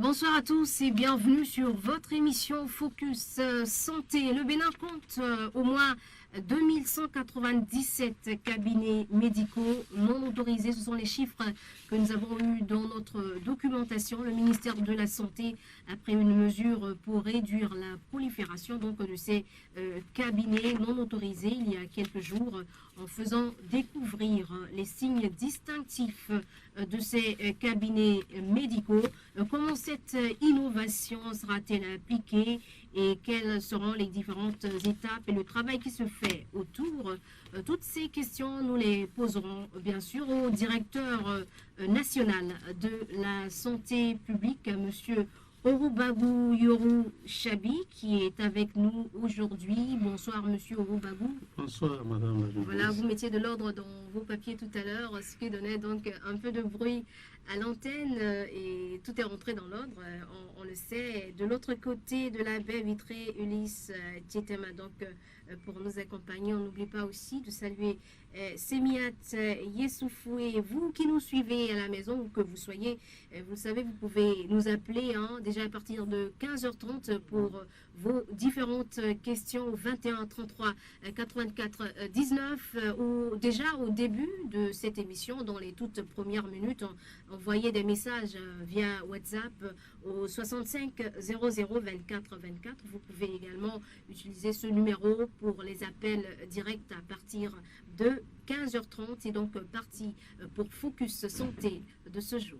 Bonsoir à tous et bienvenue sur votre émission Focus Santé. Le Bénin compte au moins 2197 cabinets médicaux non autorisés. Ce sont les chiffres que nous avons eus dans notre documentation. Le ministère de la Santé a pris une mesure pour réduire la prolifération de ces cabinets non autorisés il y a quelques jours en faisant découvrir les signes distinctifs de ces cabinets médicaux. Comment cette innovation sera-t-elle appliquée et quelles seront les différentes étapes et le travail qui se fait autour? Toutes ces questions, nous les poserons bien sûr au directeur national de la santé publique, monsieur Orubagou Yoru Chabi, qui est avec nous aujourd'hui. Bonsoir, monsieur Orubagou. Bonsoir, madame la journaliste. Voilà, vous mettiez de l'ordre dans vos papiers tout à l'heure, ce qui donnait donc un peu de bruit à l'antenne et tout est rentré dans l'ordre, on le sait. De l'autre côté de la baie vitrée, Ulysse Tietema, donc pour nous accompagner. On n'oublie pas aussi de saluer Semiat Yessoufoué. Vous qui nous suivez à la maison, ou que vous soyez, vous savez, vous pouvez nous appeler déjà à partir de 15h30 pour vos différentes questions au 21 33 84 19 ou déjà au début de cette émission, dans les toutes premières minutes, envoyez des messages via WhatsApp au 65 00 24 24. Vous pouvez également utiliser ce numéro pour les appels directs à partir de 15h30. C'est donc parti pour Focus Santé de ce jour.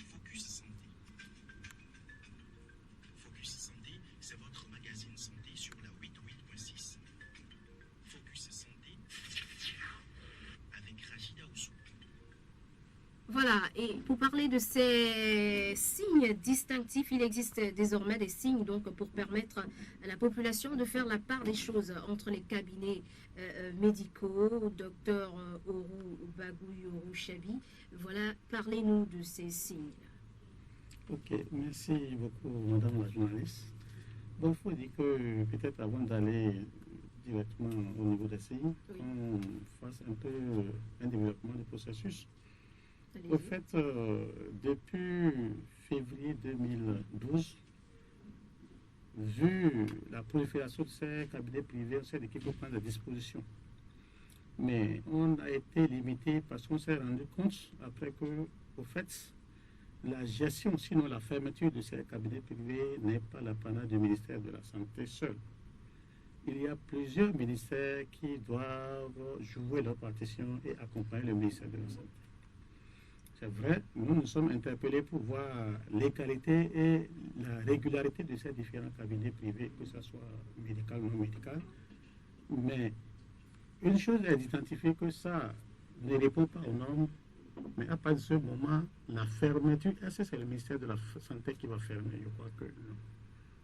Focus Santé. Focus Santé, c'est votre magazine santé sur la 88.6. Focus Santé avec Rachida Oussou. Voilà, et pour parler de ces signes distinctifs, il existe désormais des signes donc pour permettre à la population de faire la part des choses entre les cabinets médicaux. Docteur Orubagou Yoru Chabi, voilà, parlez-nous de ces signes. Ok, merci beaucoup, madame la journaliste. Bon, il faut dire que peut-être avant d'aller directement au niveau des signes, Oui. on fasse un peu un développement du processus. Allez-y. Au fait, depuis février 2012, vu la prolifération de ces cabinets privés, on s'est dit qu'il faut prendre des dispositions. Mais on a été limité parce qu'on s'est rendu compte après que, au fait, la gestion, sinon la fermeture de ces cabinets privés n'est pas l'apanage du ministère de la Santé seul. Il y a plusieurs ministères qui doivent jouer leur partition et accompagner le ministère de la Santé. C'est vrai, nous sommes interpellés pour voir l'égalité et la régularité de ces différents cabinets privés, que ce soit médical ou non médical. Mais une chose est d'identifier que ça ne répond pas aux normes, mais à partir de ce moment, la fermeture, est-ce que c'est le ministère de la Santé qui va fermer? Je crois que non.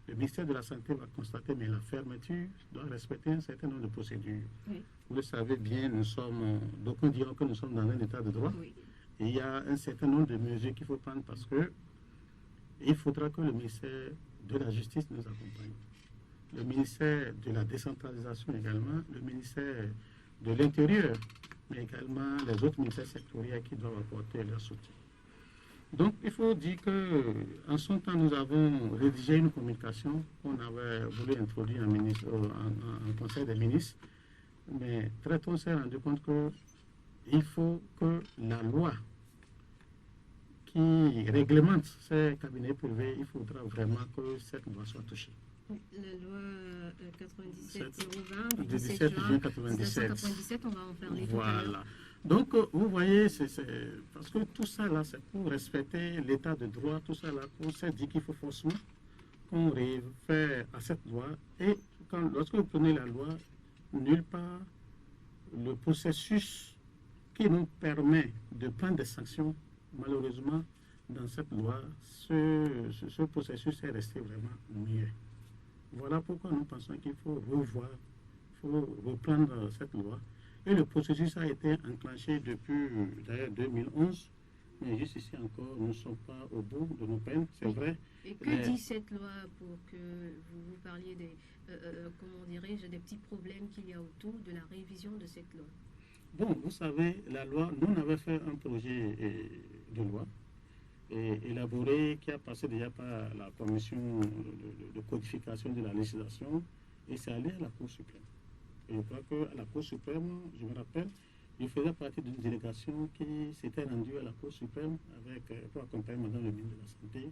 Le ministère de la Santé va constater, mais la fermeture doit respecter un certain nombre de procédures. Oui. Vous le savez bien, d'aucuns diront que nous sommes dans un état de droit. Oui. Et il y a un certain nombre de mesures qu'il faut prendre parce que il faudra que le ministère de la Justice nous accompagne. Le ministère de la décentralisation également, le ministère de l'Intérieur, mais également les autres ministères sectoriels qui doivent apporter leur soutien. Donc, il faut dire qu'en son temps, nous avons rédigé une communication qu'on avait voulu introduire en Conseil des ministres, mais très tôt, on s'est rendu compte qu'il faut que la loi qui réglemente ces cabinets privés, il faudra vraiment que cette loi soit touchée. La loi 97-020 du du 17 17 juin juin 97. 1997, on va en parler tout à Voilà. l'heure. Donc, vous voyez, parce que tout ça, là, c'est pour respecter l'état de droit, tout ça, là, qu'on s'est dit qu'il faut forcément qu'on réfère à cette loi. Et lorsque vous prenez la loi, nulle part, le processus qui nous permet de prendre des sanctions, malheureusement, dans cette loi, ce processus est resté vraiment muet. Voilà pourquoi nous pensons qu'il faut revoir, il faut reprendre cette loi. Et le processus a été enclenché depuis d'ailleurs 2011, mais juste ici encore, nous ne sommes pas au bout de nos peines, c'est vrai. Et que dit cette loi pour que vous parliez des, comment dirais-je, des petits problèmes qu'il y a autour de la révision de cette loi? Bon, vous savez, la loi, nous on avait fait un projet de loi élaboré qui a passé déjà par la commission de codification de la législation et c'est allé à la Cour suprême. Et je crois qu'à la Cour suprême, je me rappelle, je faisais partie d'une délégation qui s'était rendue à la Cour suprême pour accompagner Madame le ministre de la Santé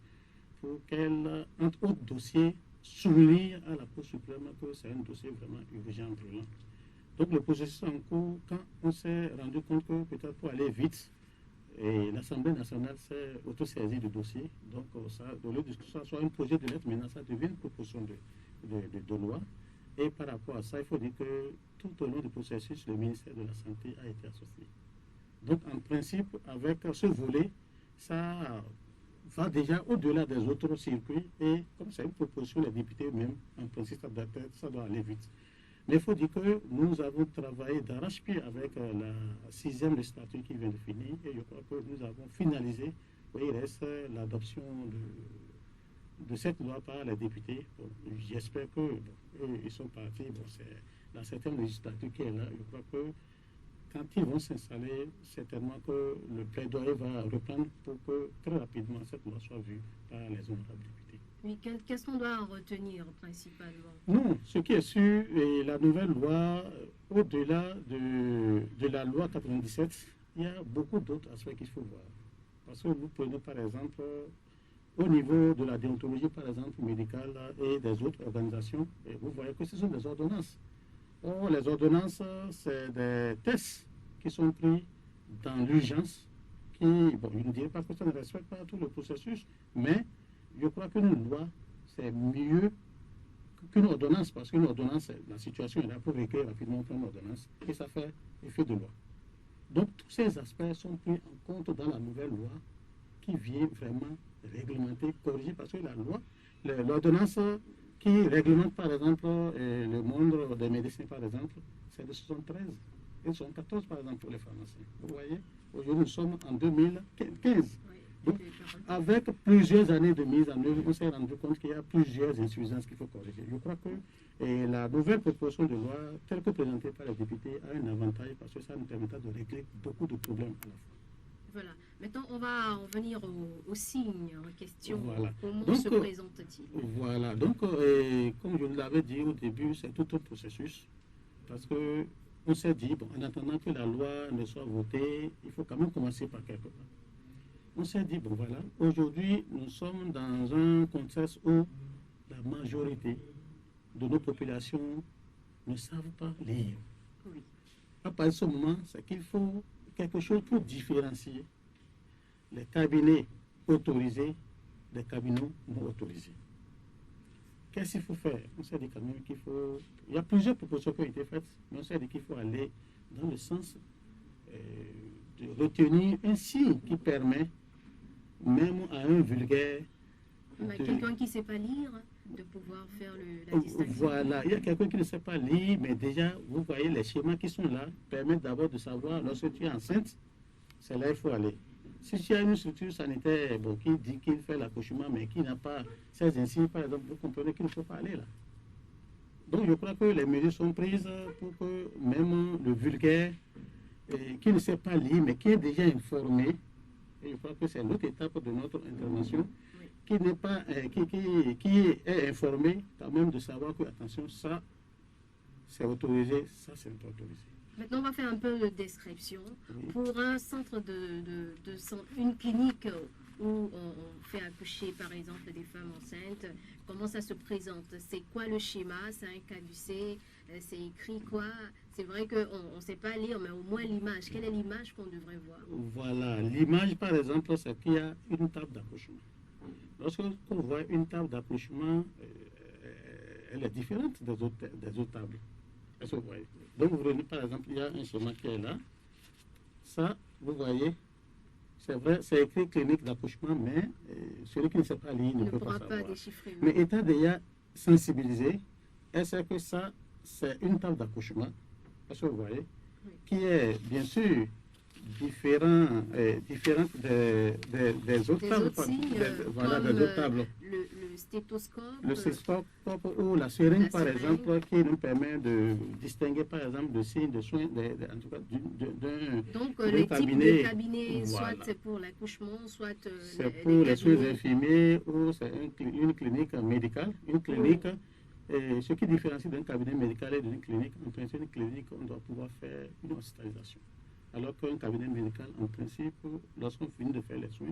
pour qu'elle, entre autres dossiers, souligne à la Cour suprême que c'est un dossier vraiment urgent, brûlant. Donc le processus en cours, quand on s'est rendu compte que peut-être pour aller vite, et l'Assemblée nationale s'est autosaisie du dossier, donc ça, au lieu de que ça soit un projet de lettre, maintenant ça devient une proposition de loi. Et par rapport à ça, il faut dire que tout au long du processus, le ministère de la Santé a été associé. Donc en principe, avec ce volet, ça va déjà au-delà des autres circuits et comme c'est une proposition, les députés eux-mêmes, en principe, ça doit aller vite. Mais il faut dire que nous avons travaillé d'arrache-pied avec la 6e législature qui vient de finir et je crois que nous avons finalisé. Oui, il reste l'adoption de cette loi par les députés. Bon, j'espère que eux, ils sont partis. Bon, c'est la 7e législature qui est là. Je crois que quand ils vont s'installer, certainement que le plaidoyer va reprendre pour que très rapidement cette loi soit vue par les honorables députés. Oui, qu'est-ce qu'on doit en retenir principalement? Non, ce qui est sûr, et la nouvelle loi, au-delà de la loi 97, il y a beaucoup d'autres aspects qu'il faut voir. Parce que vous prenez par exemple, au niveau de la déontologie, par exemple, médicale et des autres organisations, et vous voyez que ce sont des ordonnances. Or, les ordonnances, c'est des tests qui sont pris dans l'urgence, qui, bon, je ne dirais pas que ça ne respecte pas tout le processus, mais je crois qu'une loi, c'est mieux qu'une ordonnance, parce qu'une ordonnance, la situation est là pour recueillir rapidement une ordonnance, et ça fait effet de loi. Donc, tous ces aspects sont pris en compte dans la nouvelle loi qui vient vraiment réglementer, corriger, parce que la loi, l'ordonnance qui réglemente, par exemple, le monde des médecins, par exemple, c'est de 73 et 74, par exemple, pour les pharmaciens. Vous voyez, aujourd'hui, nous sommes en 2015. Donc, avec plusieurs années de mise en œuvre, on s'est rendu compte qu'il y a plusieurs insuffisances qu'il faut corriger. Je crois que la nouvelle proposition de loi, telle que présentée par les députés, a un avantage parce que ça nous permettra de régler beaucoup de problèmes à la fois. Voilà. Maintenant, on va en venir aux signes en question. Voilà. Comment donc, se présente-t-il? Voilà. Donc, comme je l'avais dit au début, c'est tout un processus parce que on s'est dit, bon, en attendant que la loi ne soit votée, il faut quand même commencer par quelque part. On s'est dit, bon voilà, aujourd'hui, nous sommes dans un contexte où la majorité de nos populations ne savent pas lire. Oui. À partir de ce moment, c'est qu'il faut quelque chose pour différencier les cabinets autorisés des cabinets non autorisés. Qu'est-ce qu'il faut faire? On s'est dit quand même qu'il faut... Il y a plusieurs propositions qui ont été faites, mais on s'est dit qu'il faut aller dans le sens de retenir un signe qui permet même à un vulgaire. Quelqu'un qui ne sait pas lire, de pouvoir faire la distinction. Voilà, il y a quelqu'un qui ne sait pas lire, mais déjà, vous voyez, les schémas qui sont là permettent d'abord de savoir, lorsque tu es enceinte, c'est là qu'il faut aller. Si tu as une structure sanitaire qui dit qu'il fait l'accouchement, mais qui n'a pas ces insignes, par exemple, vous comprenez qu'il ne faut pas aller là. Donc, je crois que les mesures sont prises pour que même le vulgaire, qui ne sait pas lire, mais qui est déjà informé, et je crois que c'est l'autre étape de notre intervention, qui n'est pas, qui est informé quand même de savoir que, attention, ça, c'est autorisé, ça, c'est pas autorisé. Maintenant, on va faire un peu de description. Oui. Pour un centre une clinique où on fait accoucher, par exemple, des femmes enceintes. Comment ça se présente? C'est quoi le schéma? C'est un caducée? C'est écrit quoi? C'est vrai qu'on ne sait pas lire, mais au moins l'image. Quelle est l'image qu'on devrait voir? Voilà, l'image par exemple, c'est qu'il y a une table d'accouchement. Lorsqu'on voit une table d'accouchement, elle est différente des autres tables. Est-ce que vous voyez? Donc vous prenez par exemple, il y a un schéma qui est là. Ça, vous voyez, c'est vrai, c'est écrit clinique d'accouchement, mais celui qui ne sait pas lire ne peut pas pourra savoir. pas déchiffrer. Mais étant déjà sensibilisé, elle sait que ça, c'est une table d'accouchement. Est-ce que vous voyez? Oui. Qui est bien sûr différente des autres Des tables. autres signes, Voilà, comme des autres tables. le stéthoscope. Le stéthoscope ou la seringue, La par seringue. exemple, qui nous permet de distinguer, par exemple, le signe de soins, en tout cas, d'un Donc, d'un les types cabinet. de cabinets, Voilà. soit c'est pour l'accouchement, soit C'est pour les soins cabinets. infirmiers ou c'est une clinique médicale. Une clinique, ce qui différencie d'un cabinet médical et d'une clinique, en principe, une clinique, on doit pouvoir faire une hospitalisation. Alors qu'un cabinet médical, en principe, lorsqu'on finit de faire les soins,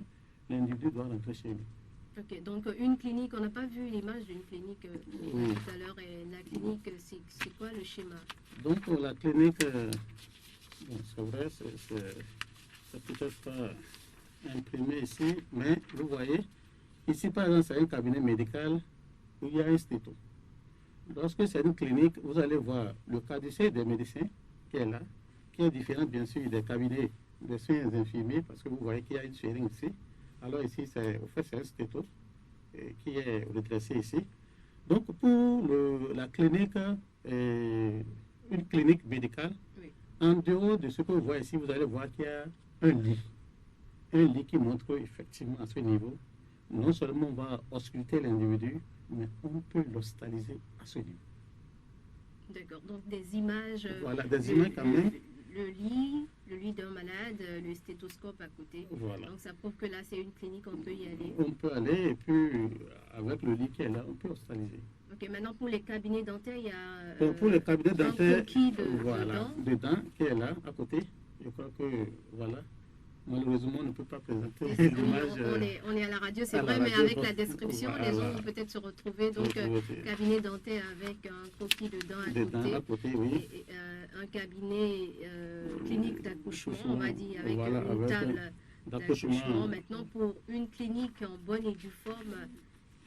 l'individu doit rentrer chez lui. Ok, donc une clinique, on n'a pas vu l'image d'une clinique Oui. tout à l'heure. Et la clinique, c'est quoi le schéma? Donc, pour la clinique, bon, c'est vrai, c'est peut-être pas imprimé ici, mais vous voyez, ici, par exemple, c'est un cabinet médical où il y a un stéto. Lorsque c'est une clinique, vous allez voir le caducée des médecins qui est là, qui est différent, bien sûr, des cabinets des soins infirmiers, parce que vous voyez qu'il y a une seringue ici. Alors ici, c'est un stéto qui est redressé ici. Donc, pour la clinique, une clinique médicale, Oui. en dehors de ce que vous voyez ici, vous allez voir qu'il y a un lit. Un lit qui montre qu'effectivement, à ce niveau, non seulement on va ausculter l'individu, mais on peut l'hospitaliser à ce niveau. D'accord, donc des images. Voilà, des images quand même. Le lit d'un malade, le stéthoscope à côté. Voilà. Donc ça prouve que là, c'est une clinique, on peut y aller. On peut aller et puis, avec le lit qui est là, on peut hospitaliser. Ok, maintenant pour les cabinets dentaires, il y a Donc, pour les cabinets un dentaires, coquille voilà, dedans, qui est là, à côté. Je crois que, voilà, malheureusement, on ne peut pas présenter Oui, l'image. on est à la radio, c'est à la vrai, mais radio, avec bon, la description, voilà. les gens vont peut-être se retrouver. Donc, cabinet dentaire avec un coquille dedans à dedans, côté. à côté, oui. Et, un cabinet clinique d'accouchement, on va dire, avec Voilà, une avec table d'accouchement. d'accouchement. Maintenant, pour une clinique en bonne et due forme,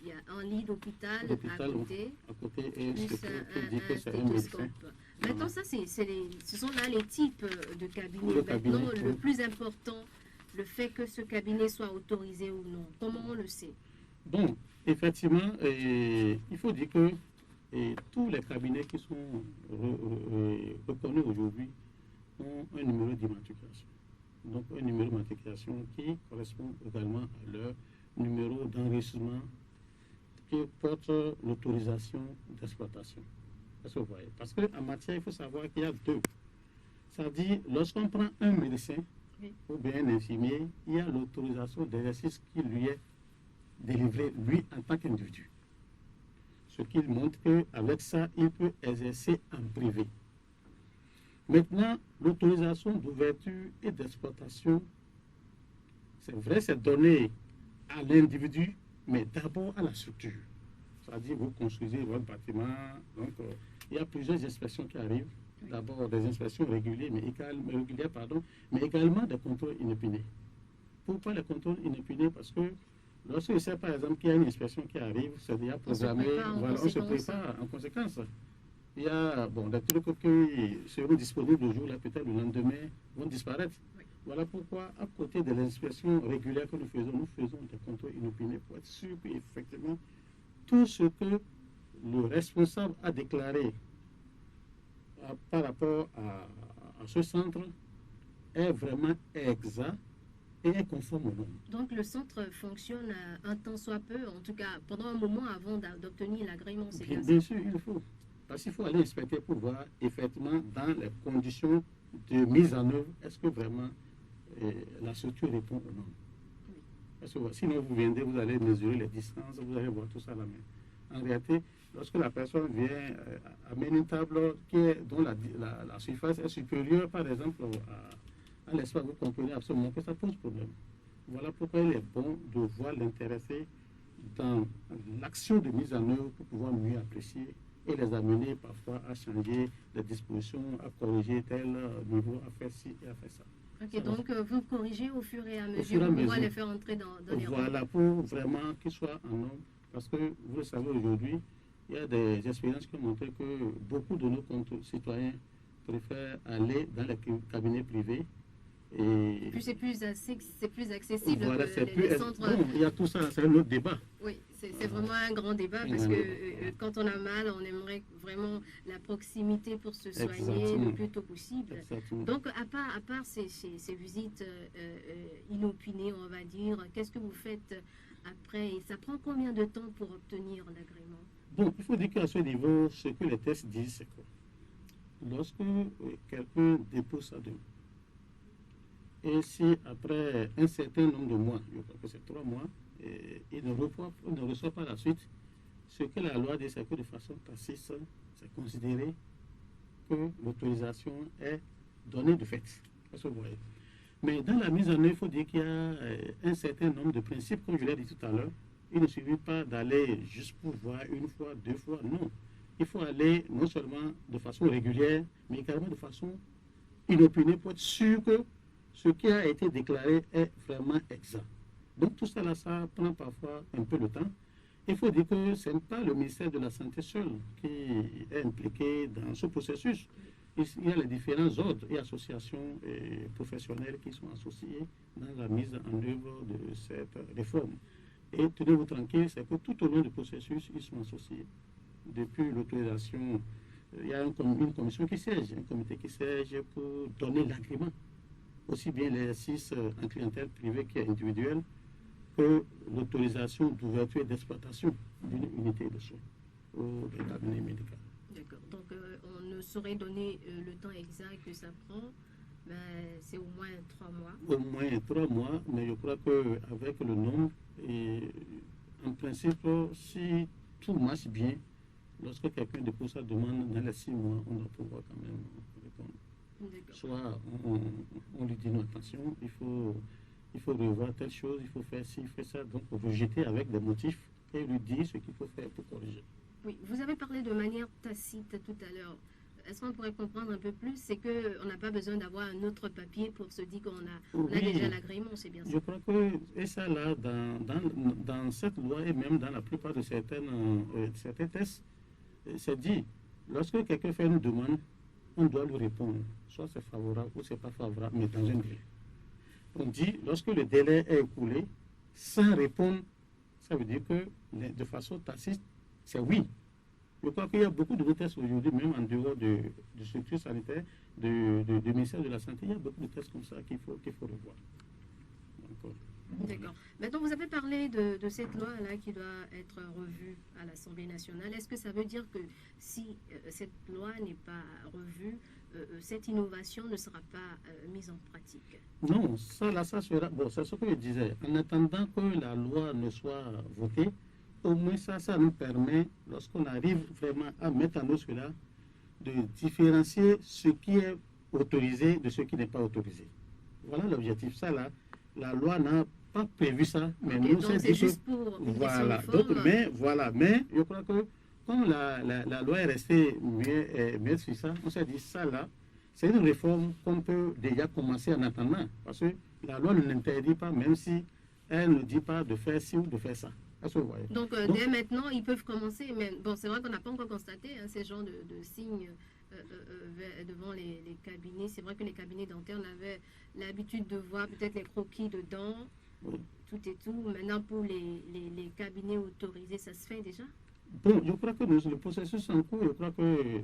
il y a un lit d'hôpital à côté, à côté et plus ce qui dit que c'est un stéthoscope. médecin. Maintenant, ça, ce sont là les types de cabinets. Le Maintenant, cabinet, le oui. plus important, le fait que ce cabinet soit autorisé ou non. Comment on le sait? Donc, effectivement, il faut dire que tous les cabinets qui sont reconnus aujourd'hui ont un numéro d'immatriculation. Donc, un numéro d'immatriculation qui correspond également à leur numéro d'enregistrement qui porte l'autorisation d'exploitation. Est-ce que vous voyez? Parce qu'en matière, il faut savoir qu'il y a deux. Ça veut dire, lorsqu'on prend un médecin, Oui. ou bien un infirmier, il y a l'autorisation d'exercice qui lui est délivrée, lui, en tant qu'individu. Ce qui montre qu'avec ça, il peut exercer en privé. Maintenant, l'autorisation d'ouverture et d'exploitation, c'est vrai, c'est donné à l'individu, mais d'abord à la structure. C'est-à-dire, vous construisez votre bâtiment, donc il y a plusieurs inspections qui arrivent. D'abord des inspections régulières, mais également des contrôles inopinés. Pourquoi les contrôles inopinés? Parce que lorsque je sais par exemple qu'il y a une inspection qui arrive, c'est déjà programmé, on se prépare en conséquence. Il y a des trucs qui seront disponibles le jour, là peut-être le lendemain vont disparaître. Oui. Voilà pourquoi, à côté de l'inspection régulière que nous faisons des contrôles inopinés pour être sûr qu'effectivement, tout ce que le responsable a déclaré par rapport à ce centre est vraiment exact et est conforme aux normes. Donc, le centre fonctionne un temps soit peu, en tout cas pendant un moment avant d'obtenir l'agrément, c'est bien ça? Bien sûr, il faut. Parce qu'il faut aller inspecter pour voir effectivement dans les conditions de mise en œuvre, est-ce que vraiment la structure répond aux normes. Oui. Parce que sinon vous viendrez, vous allez mesurer les distances, vous allez voir tout ça à la main. En réalité, lorsque la personne vient amener une table dont la surface est supérieure, par exemple, à l'espace, vous comprenez absolument que ça pose problème. Voilà pourquoi il est bon de voir l'intéressé dans l'action de mise en œuvre pour pouvoir mieux apprécier et les amener parfois à changer les dispositions, à corriger tel niveau, à faire ci et à faire ça. Ok, donc vous corrigez au fur et à fur et mesure à pour pouvoir mesure. les faire entrer dans les rangs. Voilà, pour vraiment qu'ils soient en nombre. Parce que vous le savez aujourd'hui, il y a des expériences qui ont montré que beaucoup de nos concitoyens préfèrent aller dans les cabinets privés. Et puis c'est plus accessible voilà, que les centres. Bon, il y a tout ça, c'est un autre débat. Oui, c'est vraiment un grand débat parce que quand on a mal, on aimerait vraiment la proximité pour se soigner Exactement. le plus tôt possible. Exactement. Donc, à part ces visites inopinées, on va dire, qu'est-ce que vous faites après? Et ça prend combien de temps pour obtenir l'agrément? Bon, il faut dire qu'à ce niveau, ce que les tests disent, c'est que lorsque quelqu'un dépose sa demande, et si après un certain nombre de mois, je crois que c'est 3 mois, il ne reçoit pas la suite, ce que la loi dit, c'est que de façon tacite, c'est considéré que l'autorisation est donnée de fait. Vous voyez. Mais dans la mise en œuvre, il faut dire qu'il y a un certain nombre de principes, comme je l'ai dit tout à l'heure. Il ne suffit pas d'aller juste pour voir une fois, 2 fois, non. Il faut aller non seulement de façon régulière, mais également de façon inopinée pour être sûr que ce qui a été déclaré est vraiment exact. Donc tout ça, là, ça prend parfois un peu de temps. Il faut dire que ce n'est pas le ministère de la Santé seul qui est impliqué dans ce processus. Il y a les différents ordres et associations professionnelles qui sont associées dans la mise en œuvre de cette réforme. Et tenez-vous tranquille, c'est que tout au long du processus, ils sont associés. Depuis l'autorisation, il y a une commission qui siège, un comité qui siège pour donner l'agrément. Aussi bien l'exercice en clientèle privée qu'individuelle, que l'autorisation d'ouverture et d'exploitation d'une unité de soins ou d'un cabinet médical. D'accord. Donc, on ne saurait donner le temps exact que ça prend, mais c'est au moins 3 mois. Au moins 3 mois, mais je crois qu'avec le nombre, et en principe, si tout marche bien, lorsque quelqu'un dépose sa demande dans les 6 mois, on doit pouvoir quand même répondre. Soit on lui dit non, attention, il faut revoir telle chose, il faut faire ci, il faut ça. Donc, on veut jeter avec des motifs et lui dire ce qu'il faut faire pour corriger. Oui, vous avez parlé de manière tacite tout à l'heure. Est-ce qu'on pourrait comprendre un peu plus? C'est qu'on n'a pas besoin d'avoir un autre papier pour se dire qu'on a déjà l'agrément, c'est bien ça? Je crois que, et ça là, dans cette loi et même dans la plupart de certains tests, c'est dit, lorsque quelqu'un fait une demande, on doit lui répondre. Soit c'est favorable ou c'est pas favorable, mais dans un délai. On dit, lorsque le délai est écoulé, sans répondre, ça veut dire que de façon tacite, c'est oui. Je crois qu'il y a beaucoup de tests aujourd'hui, même en dehors de structures sanitaires, du ministère de la Santé, il y a beaucoup de tests comme ça qu'il faut revoir. D'accord. Maintenant, vous avez parlé de cette loi-là qui doit être revue à l'Assemblée nationale. Est-ce que ça veut dire que si cette loi n'est pas revue, cette innovation ne sera pas mise en pratique? Non, ça sera... Bon, c'est ce que je disais. En attendant que la loi ne soit votée, au moins ça nous permet, lorsqu'on arrive vraiment à mettre en œuvre cela, de différencier ce qui est autorisé de ce qui n'est pas autorisé. Voilà l'objectif. Ça, là, la loi n'a pas prévu ça, mais okay, nous, c'est juste pour une voilà. Donc, mais je crois que comme la loi est restée mieux sur ça, on s'est dit ça, là, c'est une réforme qu'on peut déjà commencer en attendant, parce que la loi ne l'interdit pas, même si elle ne dit pas de faire ci ou de faire ça. Donc, dès maintenant, ils peuvent commencer. Mais bon, c'est vrai qu'on n'a pas encore constaté ces genres de signes devant les cabinets. C'est vrai que les cabinets dentaires, on avait l'habitude de voir peut-être les croquis dedans, tout et tout. Maintenant, pour les cabinets autorisés, ça se fait déjà? Bon, je crois que le processus en cours, je crois que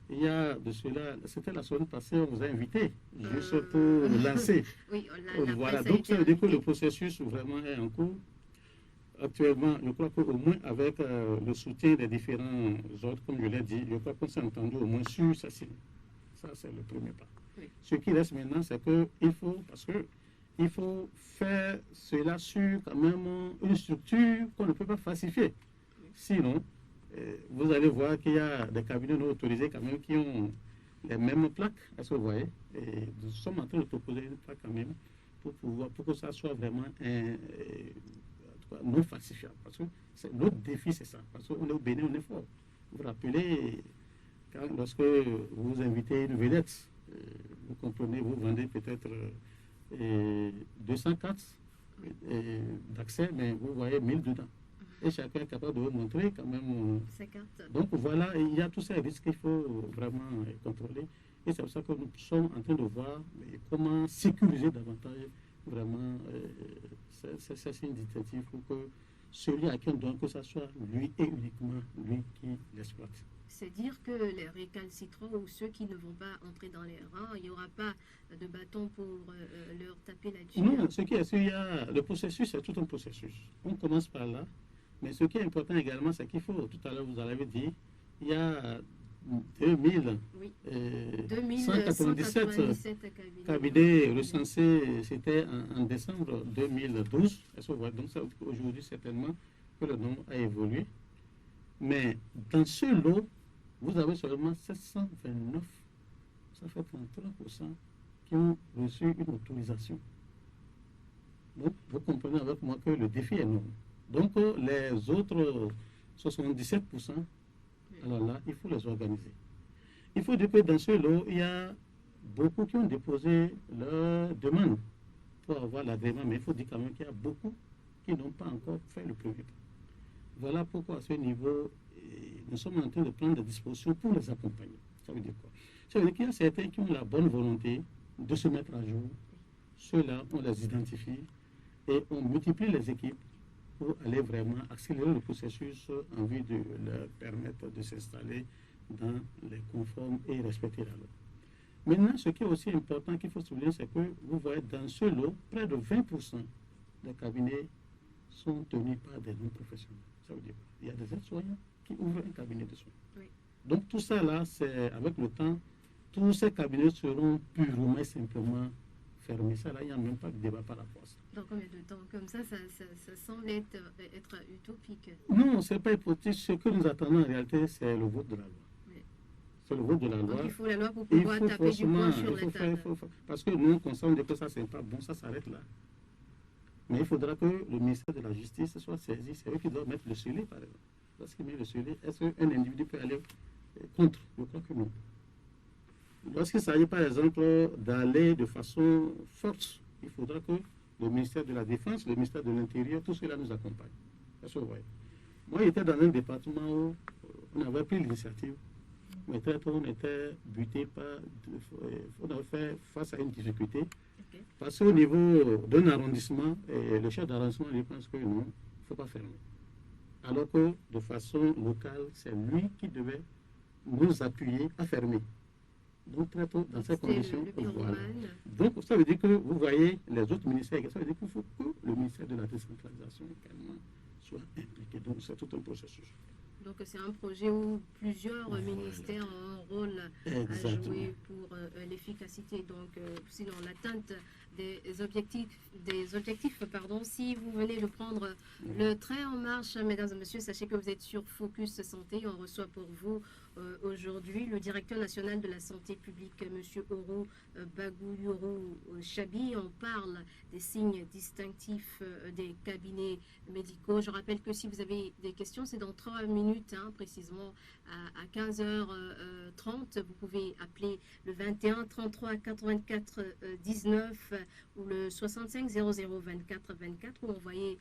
il y a de cela, c'était la semaine passée, on vous a invité juste pour lancer. Oui, voilà, donc ça veut dire que le processus vraiment est en cours. Actuellement, je crois qu'au moins avec le soutien des différents ordres, comme je l'ai dit, je crois qu'on s'est entendu au moins sur ça. Ça, c'est le premier pas. Oui. Ce qui reste maintenant, c'est qu'il faut faire cela sur quand même une structure qu'on ne peut pas falsifier. Sinon, vous allez voir qu'il y a des cabinets non autorisés quand même qui ont les mêmes plaques, est-ce que vous voyez? Et nous sommes en train de proposer une plaque quand même pour que ça soit vraiment non falsifiable. Parce que notre défi, c'est ça. Parce qu'on est au Bénin, on est fort. Vous vous rappelez, lorsque vous invitez une vedette, vous comprenez, vous vendez peut-être 200 cartes d'accès, mais vous voyez 1000 dedans. Et chacun est capable de vous montrer quand même. Ces cartes. Donc voilà, il y a tous ces risques qu'il faut vraiment contrôler. Et c'est pour ça que nous sommes en train de voir comment sécuriser davantage vraiment ces signes d'initiative pour que celui à qui on donne, que ce soit lui et uniquement lui qui l'exploite. C'est dire que les récalcitrants ou ceux qui ne vont pas entrer dans les rangs, il n'y aura pas de bâton pour leur taper là-dessus. Non, ce qui est sûr, le processus, c'est tout un processus. On commence par là, mais ce qui est important également, c'est qu'il faut, tout à l'heure vous l'avez dit, il y a 2197 cabinets recensés, c'était en décembre 2012. Donc aujourd'hui, certainement que le nombre a évolué. Mais dans ce lot, vous avez seulement 729, ça fait 33% qui ont reçu une autorisation. Donc, vous comprenez avec moi que le défi est énorme. Donc, les autres 77%, alors là, il faut les organiser. Il faut dire que dans ce lot, il y a beaucoup qui ont déposé leur demande pour avoir l'agrément, mais il faut dire quand même qu'il y a beaucoup qui n'ont pas encore fait le premier pas. Voilà pourquoi à ce niveau, nous sommes en train de prendre des dispositions pour les accompagner. Ça veut dire quoi? Ça veut dire qu'il y a certains qui ont la bonne volonté de se mettre à jour. Ceux-là, on les identifie et on multiplie les équipes pour aller vraiment accélérer le processus en vue de leur permettre de s'installer dans les conformes et respecter la loi. Maintenant, ce qui est aussi important qu'il faut souligner, c'est que vous voyez dans ce lot, près de 20% des cabinets sont tenus par des non-professionnels. Ça veut dire qu'il y a des aides-soignants qui ouvrent un cabinet de soins. Oui. Donc tout ça là, c'est avec le temps, tous ces cabinets seront purement et simplement fermés. Ça là, il n'y a même pas de débat par rapport à ça. Dans combien de temps? Comme ça semble être utopique. Non, ce n'est pas hypothétique. Ce que nous attendons en réalité, c'est le vote de la loi. Oui. C'est le vote de la loi. Donc il faut la loi pour pouvoir taper du poing sur les tables. Parce que nous, on sent que ça, c'est pas bon, ça s'arrête là. Mais il faudra que le ministère de la Justice soit saisi. C'est eux qui doivent mettre le scellé, par exemple. Lorsqu'il met le scellé, est-ce qu'un individu peut aller contre? Je crois que non. Lorsqu'il s'agit, par exemple, d'aller de façon forte, il faudra que le ministère de la Défense, le ministère de l'Intérieur, tout cela nous accompagne. Est-ce que vous voyez? Moi, j'étais dans un département où on avait pris l'initiative, mais très tôt, on était buté par... On avait fait face à une difficulté. Parce qu'au niveau d'un arrondissement, le chef d'arrondissement lui pense que non, il ne faut pas fermer. Alors que de façon locale, c'est lui qui devait nous appuyer à fermer. Donc très tôt, dans ces conditions, voilà. Donc ça veut dire que vous voyez les autres ministères, ça veut dire qu'il faut que le ministère de la décentralisation également soit impliqué. Donc c'est tout un processus. Donc c'est un projet où plusieurs ministères ont un rôle à jouer pour l'efficacité. Donc sinon l'atteinte des objectifs, si vous venez de prendre le train en marche, mesdames et messieurs, sachez que vous êtes sur Focus Santé. On reçoit pour vous aujourd'hui le directeur national de la santé publique, M. Ourou Bagou Yoro Chabi. On parle des signes distinctifs des cabinets médicaux. Je rappelle que si vous avez des questions, c'est dans 3 minutes, précisément à 15h30. Vous pouvez appeler le 21 33 84 19 ou le 65 00 24 24 ou envoyer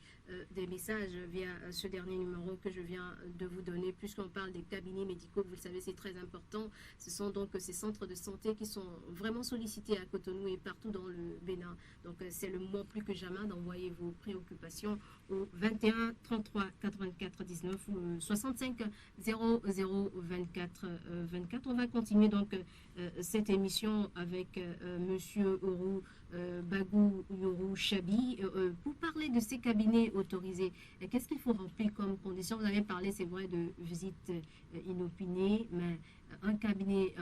des messages via ce dernier numéro que je viens de vous donner. Puisqu'on parle des cabinets médicaux, vous le savez, c'est très important. Ce sont donc ces centres de santé qui sont vraiment sollicités à Cotonou et partout dans le Bénin. Donc c'est le moment plus que jamais d'envoyer vos préoccupations au 21 33 84 19 ou 65 00 24 24. On va continuer donc cette émission avec Monsieur Ourou Bagou Yoro Chabi pour parler de ces cabinets autorisés. Qu'est-ce qu'il faut remplir comme condition? Vous avez parlé, c'est vrai, de visite inopinée, mais un cabinet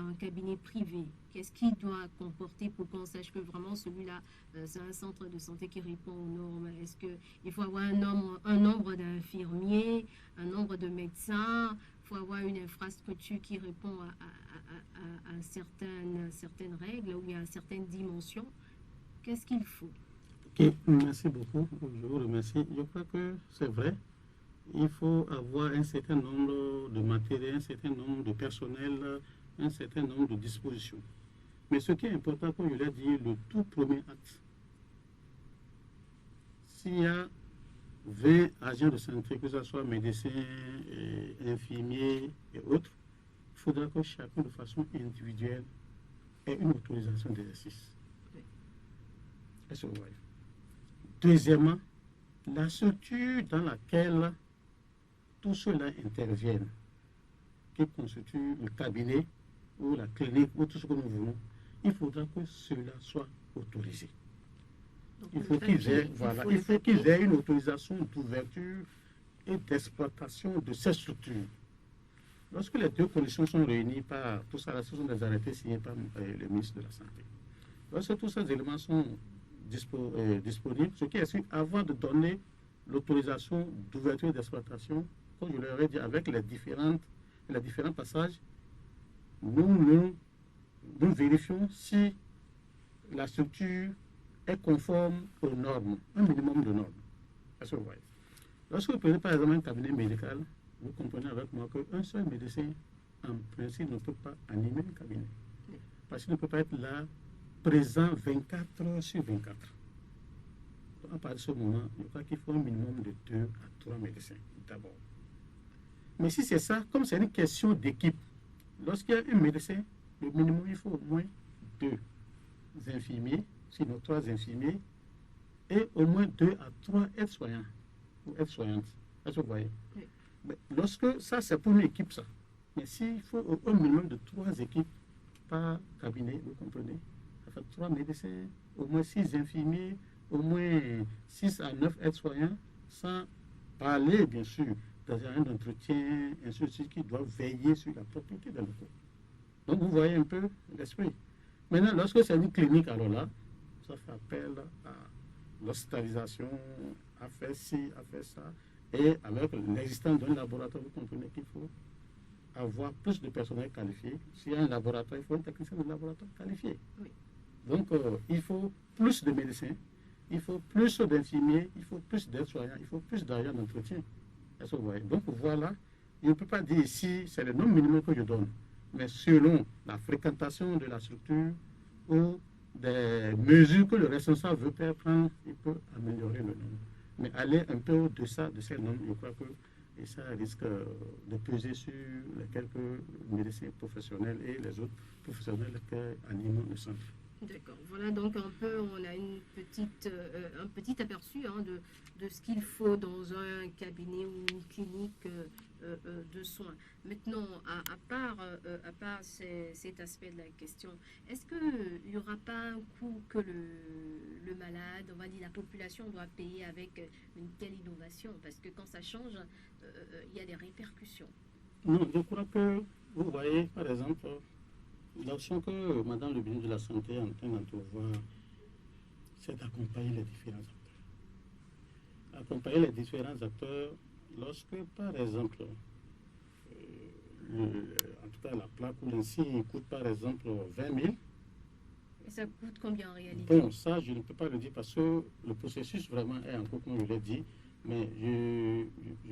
privé, qu'est-ce qu'il doit comporter pour qu'on sache que vraiment celui-là, c'est un centre de santé qui répond aux normes? Est-ce qu'il faut avoir un nombre d'infirmiers, un nombre de médecins? Il faut avoir une infrastructure qui répond à certaines règles ou à certaines dimensions? Qu'est-ce qu'il faut? Ok, merci beaucoup. Je vous remercie. Je crois que c'est vrai. Il faut avoir un certain nombre de matériel, un certain nombre de personnel, un certain nombre de dispositions. Mais ce qui est important, comme je l'ai dit, le tout premier acte, s'il y a 20 agents de santé, que ce soit médecins, infirmiers et autres, il faudra que chacun de façon individuelle ait une autorisation d'exercice. Est-ce que vous voyez? Deuxièmement, la structure dans laquelle tous ceux-là interviennent, qui constituent le cabinet ou la clinique ou tout ce que nous voulons, il faudra que cela soit autorisé. Donc, Il faut qu'ils aient une autorisation d'ouverture et d'exploitation de ces structures. Lorsque les deux conditions sont réunies par tout ça, ce sont des arrêtés signés par le ministre de la Santé. Lorsque tous ces éléments sont disponibles, ce qui est sûr, avant de donner l'autorisation d'ouverture et d'exploitation, comme je leur ai dit, avec les différents passages, nous vérifions si la structure est conforme aux normes, un minimum de normes. Est-ce que vous voyez? Lorsque vous prenez par exemple un cabinet médical, vous comprenez avec moi qu'un seul médecin, en principe, ne peut pas animer un cabinet. Parce qu'il ne peut pas être là, présent 24 heures sur 24. Donc, à partir de ce moment, je crois qu'il faut un minimum de 2 à 3 médecins, d'abord. Mais si c'est ça, comme c'est une question d'équipe, lorsqu'il y a un médecin, le minimum, il faut au moins 2 infirmiers, sinon 3 infirmiers, et au moins 2 à 3 aides-soignants ou aides-soignantes. Est-ce que vous voyez? Oui. Mais lorsque ça, c'est pour une équipe, ça. Mais s'il faut au minimum de 3 équipes par cabinet, vous comprenez? Ça fait 3 médecins, au moins 6 infirmiers, au moins 6 à 9 aides-soignants, sans parler, bien sûr, dans un entretien, ainsi de suite, qui doit veiller sur la propriété des locaux. Donc, vous voyez un peu l'esprit. Maintenant, lorsque c'est une clinique, alors là, ça fait appel à l'hospitalisation, à faire ci, à faire ça. Et avec l'existence d'un laboratoire, vous comprenez qu'il faut avoir plus de personnel qualifié. S'il y a un laboratoire, il faut un technicien de laboratoire qualifié. Oui. Donc, il faut plus de médecins, il faut plus d'infirmiers, il faut plus d'aides-soignants, il faut plus d'agents d'entretien. Est-ce que vous voyez? Donc, voilà, je ne peux pas dire ici, c'est le nombre minimum que je donne. Mais selon la fréquentation de la structure ou des mesures que le responsable veut faire prendre, il peut améliorer le nombre. Mais aller un peu au-delà de ces nombres, je crois que et ça risque de peser sur les quelques médecins professionnels et les autres professionnels qui animent le centre. D'accord. Voilà donc un peu, on a un petit aperçu de ce qu'il faut dans un cabinet ou une clinique de soins. Maintenant, à part cet aspect de la question, est-ce qu'il n'y aura pas un coût que le malade, on va dire la population doit payer avec une telle innovation? Parce que quand ça change, il y a des répercussions. Non, je crois que, vous voyez, par exemple, l'action que Madame le ministre de la Santé est en train d'entrevoir, c'est d'accompagner les différents acteurs. Accompagner les différents acteurs lorsque, par exemple, en tout cas la plaque ou l'insigne coûte par exemple 20 000. Et ça coûte combien en réalité? Bon, ça, je ne peux pas le dire parce que le processus vraiment est en cours, comme je l'ai dit. Mais je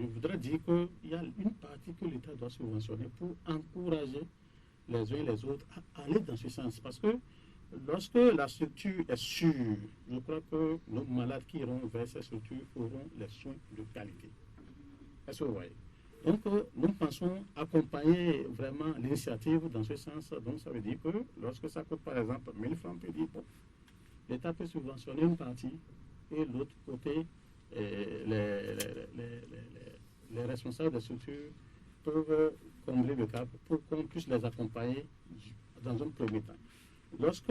voudrais dire qu'il y a une partie que l'État doit subventionner pour encourager les uns et les autres à aller dans ce sens. Parce que lorsque la structure est sûre, je crois que nos malades qui iront vers cette structure auront les soins de qualité. Est-ce que vous voyez? Donc, nous pensons accompagner vraiment l'initiative dans ce sens. Donc, ça veut dire que lorsque ça coûte, par exemple, 1 000 francs, on peut dire, bon, l'État peut subventionner une partie et l'autre côté, les responsables des structures peuvent combler le cap pour qu'on puisse les accompagner dans un premier temps. Lorsque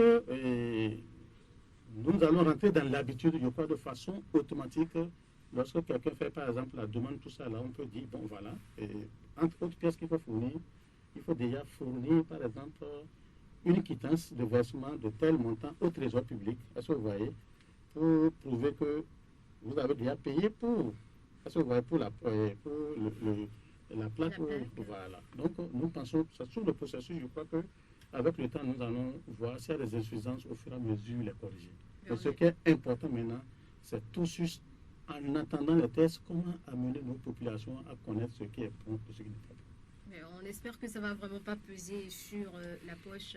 nous allons rentrer dans l'habitude, je crois, de façon automatique, lorsque quelqu'un fait par exemple la demande, tout ça, là, on peut dire, bon voilà, entre autres pièces qu'il faut fournir, il faut déjà fournir par exemple une quittance de versement de tel montant au trésor public, est-ce que vous voyez, pour prouver que vous avez déjà payé pour, est-ce que vous voyez, pour la plaque, voilà. Donc nous pensons que sur le processus, je crois que avec le temps, nous allons voir s'il y a des insuffisances au fur et à mesure les corriger. Mais ce qui est important maintenant, C'est tout juste en attendant les tests, comment amener nos populations à connaître ce qui est bon et ce qui n'est pas bon. Mais on espère que ça ne va vraiment pas peser sur la poche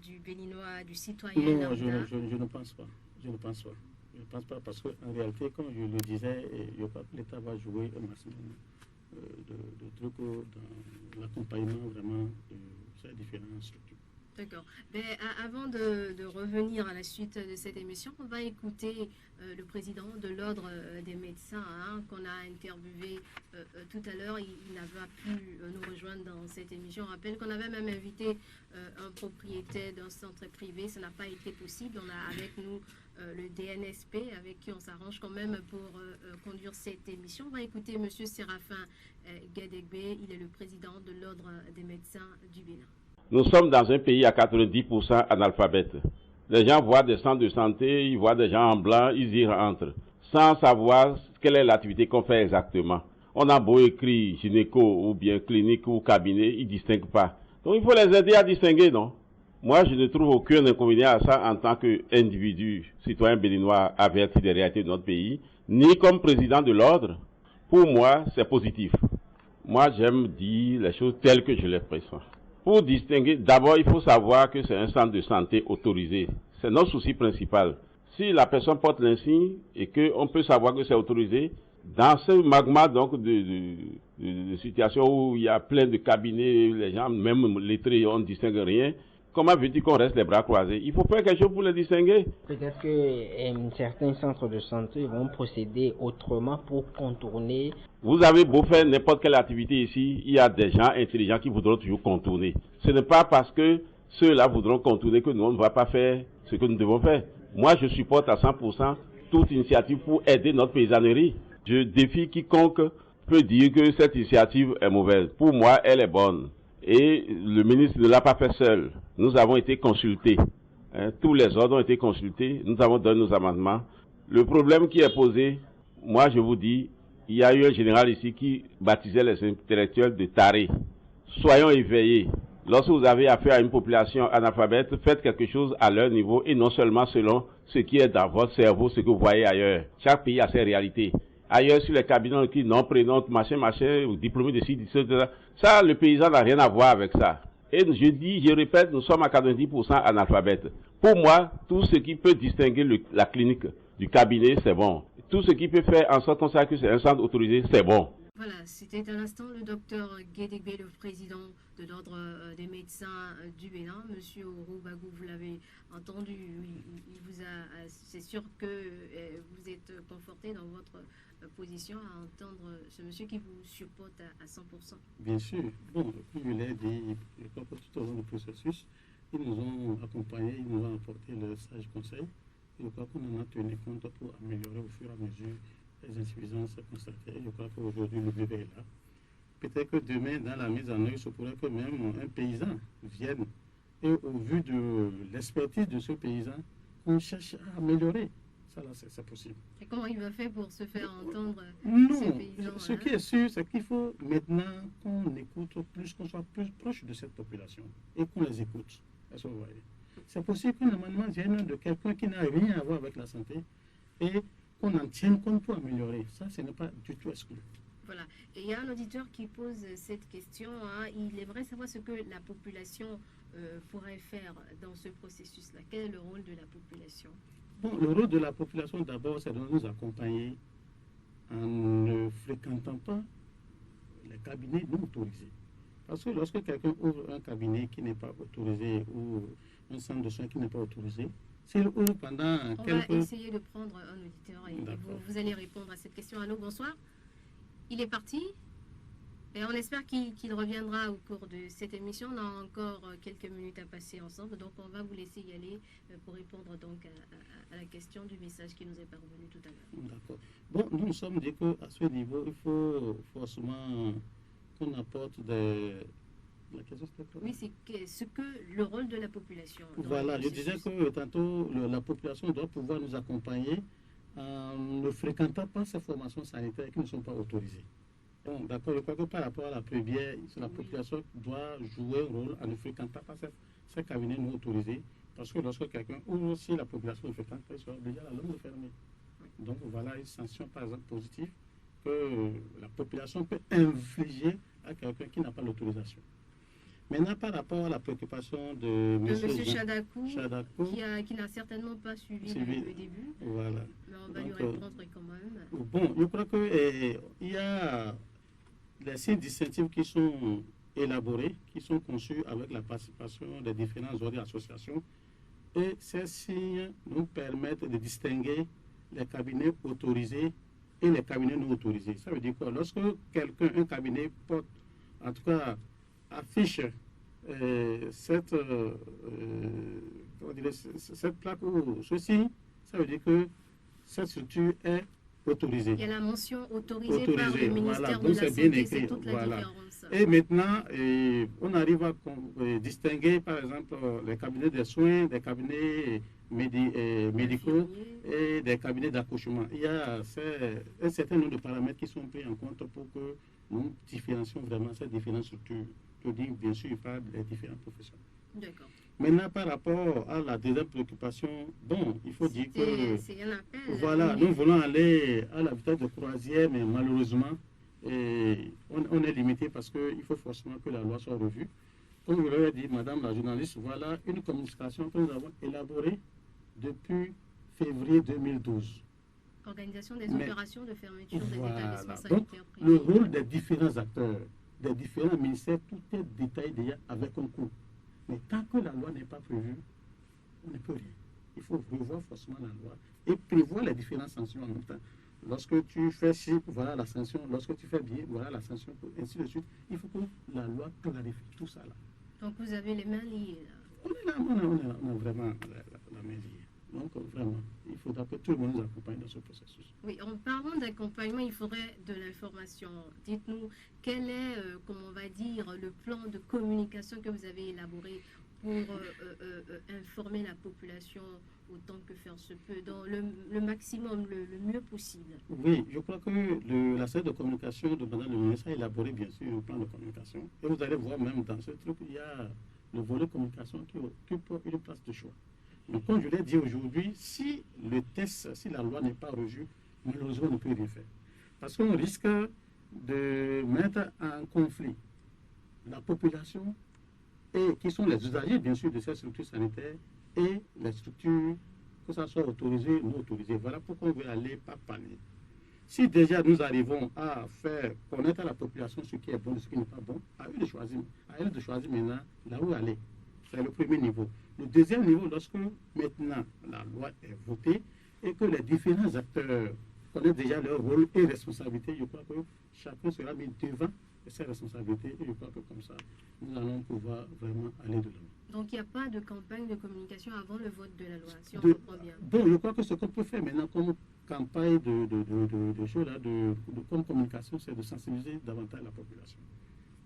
du Béninois, du citoyen Non, lambda. je ne pense pas. Je ne pense pas. Je ne pense pas parce qu'en réalité, comme je le disais, l'État va jouer un maximum de trucs dans l'accompagnement vraiment de ces différentes structures. D'accord. Mais avant de revenir à la suite de cette émission, on va écouter le président de l'Ordre des médecins qu'on a interviewé tout à l'heure. Il n'a pas pu nous rejoindre dans cette émission. On rappelle qu'on avait même invité un propriétaire d'un centre privé. Ça n'a pas été possible. On a avec nous le DNSP avec qui on s'arrange quand même pour conduire cette émission. On va écouter M. Séraphin Guédégbé. Il est le président de l'Ordre des médecins du Bénin. Nous sommes dans un pays à 90% analphabètes. Les gens voient des centres de santé, ils voient des gens en blanc, ils y rentrent, sans savoir quelle est l'activité qu'on fait exactement. On a beau écrire gynéco ou bien clinique ou cabinet, ils ne distinguent pas. Donc il faut les aider à distinguer, non? Moi, je ne trouve aucun inconvénient à ça en tant qu'individu, citoyen béninois averti des réalités de notre pays, ni comme président de l'ordre. Pour moi, c'est positif. Moi, j'aime dire les choses telles que je les pressens. Pour distinguer, d'abord, il faut savoir que c'est un centre de santé autorisé. C'est notre souci principal. Si la personne porte l'insigne et qu'on peut savoir que c'est autorisé, dans ce magma donc de situation où il y a plein de cabinets, les gens, même lettrés, on ne distingue rien, comment veux-tu qu'on reste les bras croisés? Il faut faire quelque chose pour les distinguer. Peut-être que certains centres de santé vont procéder autrement pour contourner. Vous avez beau faire n'importe quelle activité ici, il y a des gens intelligents qui voudront toujours contourner. Ce n'est pas parce que ceux-là voudront contourner que nous, on ne va pas faire ce que nous devons faire. Moi, je supporte à 100% toute initiative pour aider notre paysannerie. Je défie quiconque peut dire que cette initiative est mauvaise. Pour moi, elle est bonne. Et le ministre ne l'a pas fait seul. Nous avons été consultés. Tous les ordres ont été consultés. Nous avons donné nos amendements. Le problème qui est posé, moi je vous dis, il y a eu un général ici qui baptisait les intellectuels de tarés. Soyons éveillés. Lorsque vous avez affaire à une population analphabète, faites quelque chose à leur niveau et non seulement selon ce qui est dans votre cerveau, ce que vous voyez ailleurs. Chaque pays a ses réalités. Ailleurs, sur les cabinets, on écrit non, prénom, machin, ou diplômé de ci, de ça. Ça, le paysan n'a rien à voir avec ça. Et je répète, nous sommes à 90% analphabètes. Pour moi, tout ce qui peut distinguer la clinique du cabinet, c'est bon. Tout ce qui peut faire en sorte qu'on sache que c'est un centre autorisé, c'est bon. Voilà, c'était à l'instant le docteur Guédégbé, le président de l'Ordre des médecins du Bénin. Monsieur Roubagou, vous l'avez entendu, il vous a, c'est sûr que vous êtes conforté dans votre position à entendre ce monsieur qui vous supporte à 100%. Bien sûr. Bon, comme je l'ai dit, je crois que tout au long du processus, ils nous ont accompagnés, ils nous ont apporté le sage conseil. Je crois qu'on en a tenu compte pour améliorer au fur et à mesure les insuffisances constatées. Je crois qu'aujourd'hui, le bébé est là. Peut-être que demain, dans la mise en œuvre, il se pourrait que même un paysan vienne et au vu de l'expertise de ce paysan, on cherche à améliorer. Ça, là, c'est possible. Et comment il va faire pour se faire entendre Non, paysan, ce qui est sûr, c'est qu'il faut maintenant qu'on écoute plus, qu'on soit plus proche de cette population et qu'on les écoute. Est-ce que vous voyez? C'est possible qu'un amendement vienne de quelqu'un qui n'a rien à voir avec la santé et qu'on en tienne compte pour améliorer. Ça, ce n'est pas du tout exclu. Voilà. Et il y a un auditeur qui pose cette question. Il aimerait savoir ce que la population pourrait faire dans ce processus-là. Quel est le rôle de la population? Bon, le rôle de la population, d'abord, c'est de nous accompagner en ne fréquentant pas les cabinets non autorisés. Parce que lorsque quelqu'un ouvre un cabinet qui n'est pas autorisé ou un centre de soins qui n'est pas autorisé, s'il ouvre pendant quelques... On va essayer de prendre un auditeur et vous allez répondre à cette question. Allô, bonsoir. Il est parti et on espère qu'il reviendra au cours de cette émission. On a encore quelques minutes à passer ensemble, donc on va vous laisser y aller pour répondre donc à la question du message qui nous est parvenu tout à l'heure. D'accord. Bon, nous nous sommes dit qu'à ce niveau, il faut forcément qu'on apporte des... La question, c'était quoi? Oui, c'est ce que le rôle de la population. Voilà, je disais que tantôt, la population doit pouvoir nous accompagner en ne fréquentant pas ces formations sanitaires qui ne sont pas autorisées. Donc, d'accord, je crois que par rapport à la première, la population doit jouer un rôle en ne fréquentant pas ces cabinets non autorisés. Parce que lorsque quelqu'un ouvre, si la population ne fréquente pas, il sera déjà la langue fermée. Donc voilà une sanction par exemple positive que la population peut infliger à quelqu'un qui n'a pas l'autorisation. Maintenant, par rapport à la préoccupation de M. Chadakou, Chadakou, qui n'a certainement pas suivi le début, voilà. mais on va lui répondre quand même. Bon, je crois qu'il y a des signes distinctifs qui sont élaborés, qui sont conçus avec la participation des différents ordres et associations. Et ces signes nous permettent de distinguer les cabinets autorisés et les cabinets non autorisés. Ça veut dire quoi? Lorsque un cabinet porte, en tout cas, affiche cette plaque ou ce signe, ça veut dire que cette structure est autorisée. Il y a la mention autorisée par le ministère de la Santé, c'est toute la différence. Et maintenant, on arrive à distinguer, par exemple, les cabinets de soins, des cabinets médicaux et des cabinets d'accouchement. Il y a un certain nombre de paramètres qui sont pris en compte pour que nous différencions vraiment ces différentes structures. Je dis bien sûr par les différentes professions. D'accord. Maintenant, par rapport à la deuxième préoccupation, bon, il faut dire que c'est un appel. Voilà, nous voulons aller à la vitesse de croisière, mais malheureusement, on est limité parce qu'il faut forcément que la loi soit revue. Comme vous l'avez dit, Madame la journaliste, voilà une communication que nous avons élaborée depuis février 2012. Organisation des opérations de fermeture des établissements sanitaires Donc, privés. le rôle des différents acteurs, des différents ministères, tout est détaillé déjà avec un coût. Mais tant que la loi n'est pas prévue, on ne peut rien. Il faut revoir forcément la loi et prévoir les différentes sanctions en même temps. Lorsque tu fais ci, voilà la sanction. Lorsque tu fais bien, voilà la sanction. Ainsi de suite. Il faut que la loi clarifie tout ça là. Donc vous avez les mains liées là. On est là, on a vraiment la main liée. Donc vraiment, il faudra que tout le monde nous accompagne dans ce processus. Oui, en parlant d'accompagnement, il faudrait de l'information. Dites-nous, quel est, comment on va dire, le plan de communication que vous avez élaboré pour informer la population autant que faire se peut, dans le maximum, le mieux possible? Oui, je crois que la salle de communication de Madame le ministre a élaboré bien sûr un plan de communication. Et vous allez voir même dans ce truc, il y a le volet communication qui occupe une place de choix. Donc, comme je l'ai dit aujourd'hui, si la loi n'est pas revue, malheureusement, on ne peut rien faire. Parce qu'on risque de mettre en conflit la population, et qui sont les usagers, bien sûr, de ces structures sanitaires, et les structures, que ce soit autorisées ou non autorisées. Voilà pourquoi on veut aller par palier. Si déjà nous arrivons à faire connaître à la population ce qui est bon et ce qui n'est pas bon, à elle de choisir maintenant là où aller. C'est le premier niveau. Le deuxième niveau, lorsque maintenant la loi est votée et que les différents acteurs connaissent déjà leur rôle et responsabilité, je crois que chacun sera mis devant ses responsabilités et je crois que comme ça, nous allons pouvoir vraiment aller de l'avant. Donc il n'y a pas de campagne de communication avant le vote de la loi, si on comprend bien. Bon, je crois que ce qu'on peut faire maintenant comme campagne de choses là, comme communication, c'est de sensibiliser davantage la population.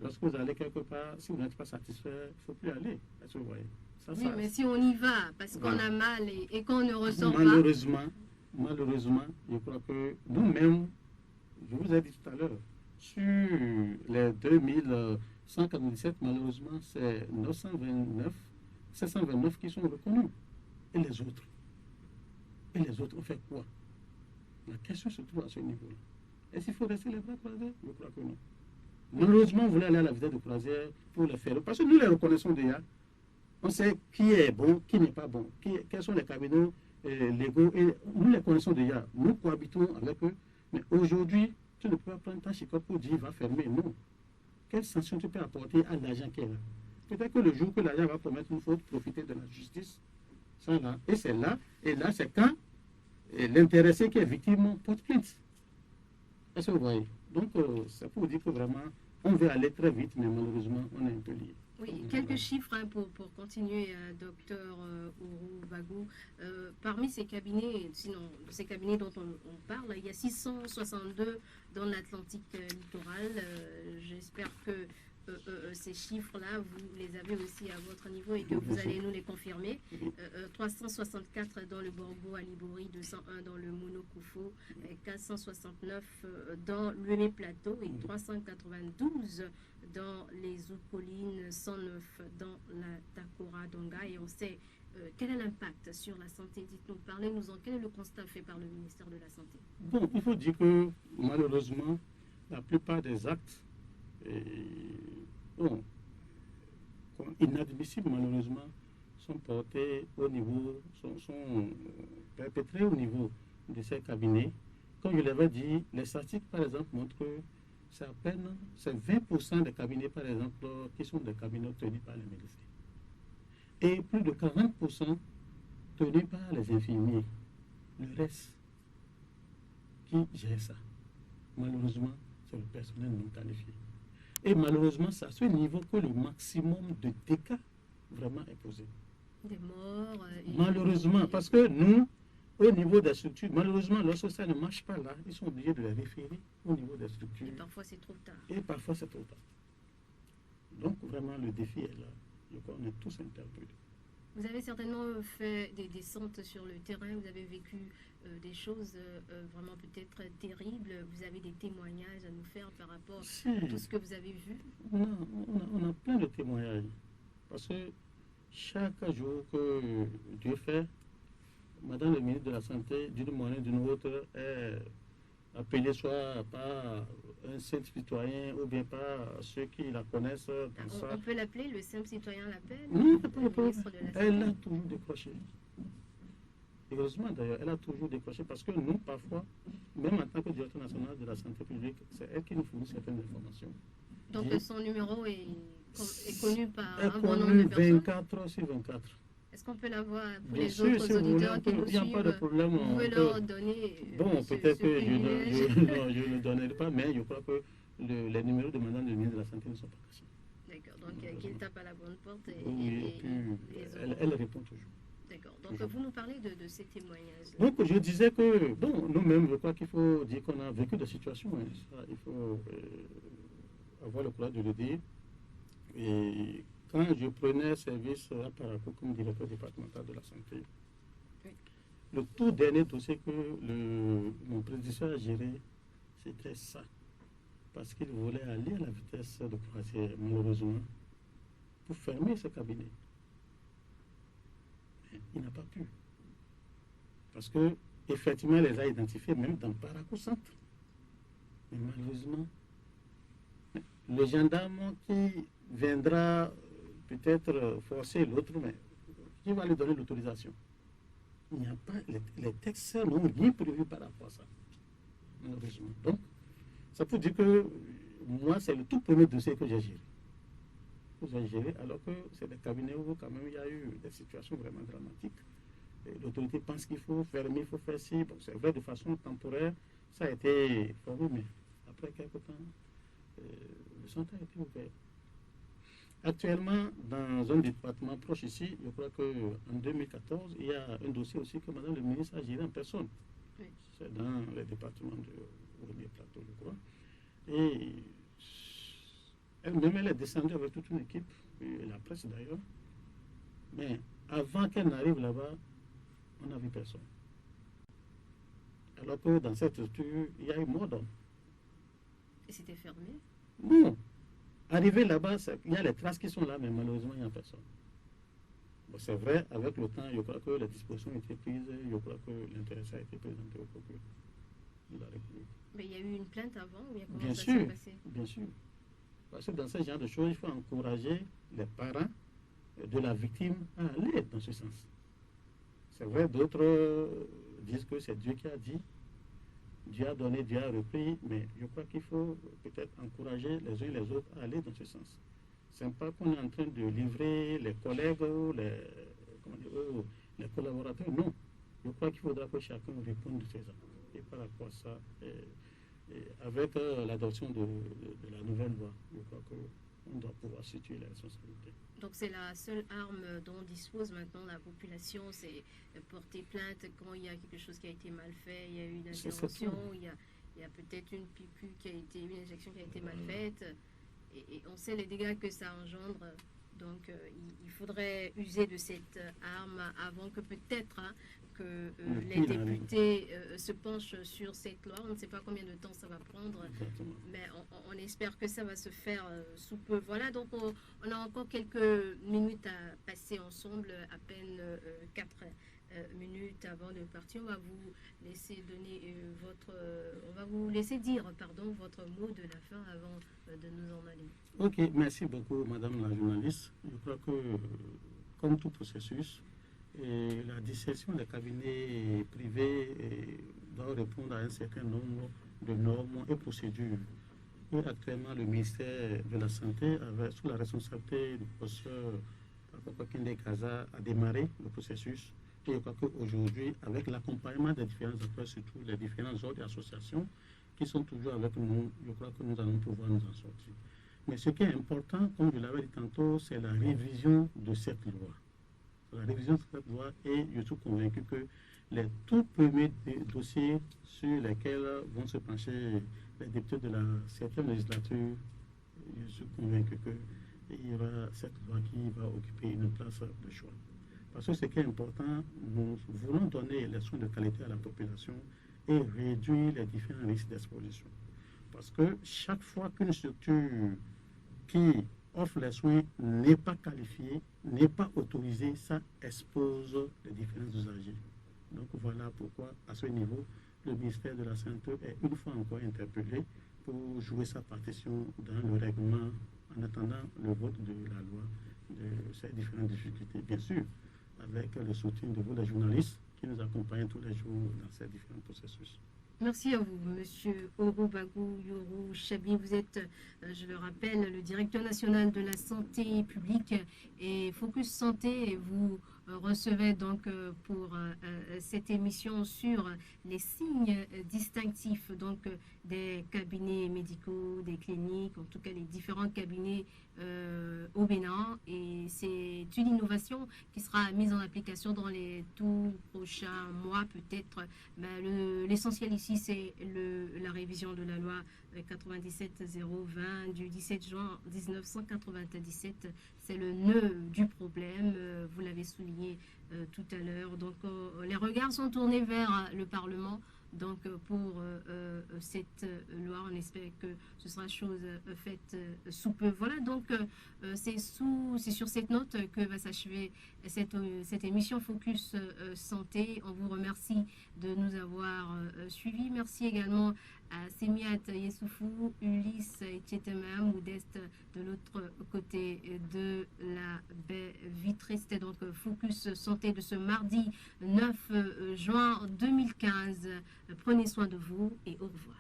Lorsque vous allez quelque part, si vous n'êtes pas satisfait, il ne faut plus aller. Est-ce que vous voyez? Oui, mais si on y va, parce qu'on a mal et qu'on ne ressent malheureusement, je crois que nous-mêmes, je vous ai dit tout à l'heure, sur les 2197, malheureusement, c'est 729 qui sont reconnus. Et les autres? On fait quoi? La question se trouve à ce niveau-là. Est-ce qu'il faut rester les bras croisés? Je crois que non. Malheureusement, vous voulez aller à la vitesse de croisière pour les faire. Parce que nous les reconnaissons déjà. On sait qui est bon, qui n'est pas bon, quels sont les cabinets légaux, et nous les connaissons déjà. Nous cohabitons avec eux, mais aujourd'hui, tu ne peux pas prendre ta chicotte pour dire va fermer. Non. Quelle sanction tu peux apporter à l'agent qui est là? Peut-être que le jour que l'agent va commettre une faute, profiter de la justice. Ça là. Et c'est là, c'est quand l'intéressé qui est victime porte plainte. Est-ce que vous voyez? Donc, c'est pour dire que vraiment, on veut aller très vite, mais malheureusement, on est un peu lié. Oui, quelques chiffres pour continuer, docteur Ourou Bagou. Parmi ces cabinets, sinon ces cabinets dont on parle, il y a 662 dans l'Atlantique littoral. J'espère que ces chiffres-là, vous les avez aussi à votre niveau et que vous allez nous les confirmer. 364 dans le Borgo à Libori, 201 dans le Monokoufo, 469 dans le Plateau et 392 dans les Hautes-Collines, 109 dans la Takora Donga. Et on sait quel est l'impact sur la santé? Dites-nous, parlez-nous-en. Quel est le constat fait par le ministère de la Santé? Bon, il faut dire que malheureusement, la plupart des actes, bon, inadmissibles malheureusement, sont portés au niveau, sont perpétrés au niveau de ces cabinets. Comme je l'avais dit, les statistiques par exemple montrent que c'est à peine, c'est 20% des cabinets par exemple qui sont des cabinets tenus par les médecins. Et plus de 40% tenus par les infirmiers. Le reste qui gère ça, malheureusement, c'est le personnel non qualifié. Et malheureusement, c'est à ce niveau que le maximum de dégâts vraiment est posé. Des morts. Malheureusement, parce que nous, au niveau des structures, malheureusement, lorsque ça ne marche pas là, ils sont obligés de les référer au niveau des structures. Et parfois, c'est trop tard. Et parfois, c'est trop tard. Donc, vraiment, le défi est là. Je crois qu'on est tous interpellés. Vous avez certainement fait des descentes sur le terrain, vous avez vécu des choses vraiment peut-être terribles. Vous avez des témoignages à nous faire par rapport à tout ce que vous avez vu? On a plein de témoignages. Parce que chaque jour que Dieu fait, Madame le ministre de la Santé, d'une manière ou d'une autre, est appelée soit par un simple citoyen ou bien par ceux qui la connaissent. On peut l'appeler, le simple citoyen l'appelle? Non, elle a toujours décroché. Heureusement d'ailleurs, elle a toujours décroché parce que nous, parfois, même en tant que directeur national de la santé publique, c'est elle qui nous fournit certaines informations. Donc son numéro est connu par un bon bon nombre de personnes? 24 sur 24. Est-ce qu'on peut l'avoir pour Bien les sûr, autres si vous auditeurs voulez, qui nous il n'y a pas de suivent? problème. Vous pouvez leur donner Bon, peut-être ce que privilège. je ne le donnerai pas, mais je crois que les numéros de Madame le ministre de la Santé ne sont pas cachés. D'accord, donc qu'il tape à la bonne porte et elle répond toujours. D'accord, donc vous nous parlez de ces témoignages. Donc je disais que, bon, nous-mêmes, je crois qu'il faut dire qu'on a vécu des situations, hein, ça, il faut avoir le courage de le dire. Et quand je prenais service à Parakou comme directeur départemental de la santé, oui, le tout dernier dossier que mon prédécesseur a géré, c'était ça. Parce qu'il voulait aller à la vitesse de croisière, malheureusement, pour fermer ce cabinet. Mais il n'a pas pu. Parce que, effectivement, il les a identifiés même dans Parakou Centre. Mais malheureusement, le gendarme qui viendra peut-être forcer l'autre, mais qui va lui donner l'autorisation? Il n'y a pas, les textes n'ont rien prévu par rapport à ça, malheureusement. Donc, ça peut dire que moi, c'est le tout premier dossier que j'ai géré. Alors que c'est des cabinets où quand même il y a eu des situations vraiment dramatiques. L'autorité pense qu'il faut fermer, il faut faire ci. Bon, c'est vrai de façon temporaire, ça a été formé, mais après quelques temps, le centre a été ouvert. Actuellement, dans un département proche ici, je crois qu'en 2014, il y a un dossier aussi que Madame le ministre a géré en personne. Oui. C'est dans le département de Ourmier Plateau, je crois. Et elle-même, elle est descendue avec toute une équipe, et la presse d'ailleurs. Mais avant qu'elle n'arrive là-bas, on n'a vu personne. Alors que dans cette structure, il y a eu mort d'homme. Et c'était fermé? Non. Arrivé là-bas, il y a les traces qui sont là, mais malheureusement, il n'y a personne. Bon, c'est vrai, avec le temps, je crois que les dispositions ont été prises, je crois que l'intéressé a été présenté au procureur de la République. Mais il y a eu une plainte avant ou comment Bien ça sûr, s'est passé? bien sûr. Parce que dans ce genre de choses, il faut encourager les parents de la victime à aller dans ce sens. C'est vrai, d'autres disent que c'est Dieu qui a dit, Dieu a donné, Dieu a repris, mais je crois qu'il faut peut-être encourager les uns et les autres à aller dans ce sens. Ce n'est pas qu'on est en train de livrer les collègues ou les collaborateurs, non. Je crois qu'il faudra que chacun réponde de ses actes. Et par rapport à ça, avec l'adoption de la nouvelle loi, je crois qu'on doit pouvoir situer les responsabilités. Donc c'est la seule arme dont dispose maintenant la population, c'est porter plainte quand il y a quelque chose qui a été mal fait, il y a eu une intervention, il y a peut-être une piqûre qui a été, une injection qui a été mal faite, et on sait les dégâts que ça engendre Donc, il faudrait user de cette arme avant que peut-être que les députés se penchent sur cette loi. On ne sait pas combien de temps ça va prendre, mais on espère que ça va se faire sous peu. Voilà, donc on a encore quelques minutes à passer ensemble, à peine 4 minutes avant de partir. On va vous laisser donner on va vous laisser dire, votre mot de la fin avant de nous en aller. Ok, merci beaucoup, Madame la journaliste. Je crois que, comme tout processus, la dissertation des cabinets privés doit répondre à un certain nombre de normes et procédures. Et actuellement, le ministère de la Santé, sous la responsabilité du professeur Kinde Kaza, a démarré le processus. Et je crois qu'aujourd'hui, avec l'accompagnement des différents acteurs, surtout les différentes autres associations qui sont toujours avec nous, je crois que nous allons pouvoir nous en sortir. Mais ce qui est important, comme je l'avais dit tantôt, c'est la révision de cette loi. La révision de cette loi, et je suis convaincu que les tout premiers dossiers sur lesquels vont se pencher les députés de la 7e législature, je suis convaincu qu'il y aura cette loi qui va occuper une place de choix. Parce que ce qui est important, nous voulons donner les soins de qualité à la population et réduire les différents risques d'exposition. Parce que chaque fois qu'une structure qui offre les soins n'est pas qualifiée, n'est pas autorisée, ça expose les différents usagers. Donc voilà pourquoi, à ce niveau, le ministère de la Santé est une fois encore interpellé pour jouer sa partition dans le règlement en attendant le vote de la loi de ces différentes difficultés. Bien sûr, avec le soutien de vous, les journalistes, qui nous accompagnent tous les jours dans ces différents processus. Merci à vous, Monsieur Orobagou Yoro Chabi. Vous êtes, je le rappelle, le directeur national de la santé publique et Focus Santé. Et vous recevez donc pour cette émission sur les signes distinctifs donc des cabinets médicaux, des cliniques, en tout cas les différents cabinets au Bénin. Et c'est une innovation qui sera mise en application dans les tout prochains mois peut-être. L'essentiel ici, c'est la révision de la loi 97-020 du 17 juin 1997. C'est le nœud du problème, vous l'avez souligné tout à l'heure. Donc les regards sont tournés vers le Parlement. Donc pour cette loi, on espère que ce sera chose faite sous peu. Voilà, donc c'est sur cette note que va s'achever cette émission Focus Santé. On vous remercie de nous avoir suivis. Merci également à Semiat Yessoufou, Ulysse Tchétema, Modeste de l'autre côté de la baie vitrée. C'était donc Focus Santé de ce mardi 9 juin 2015. Prenez soin de vous et au revoir.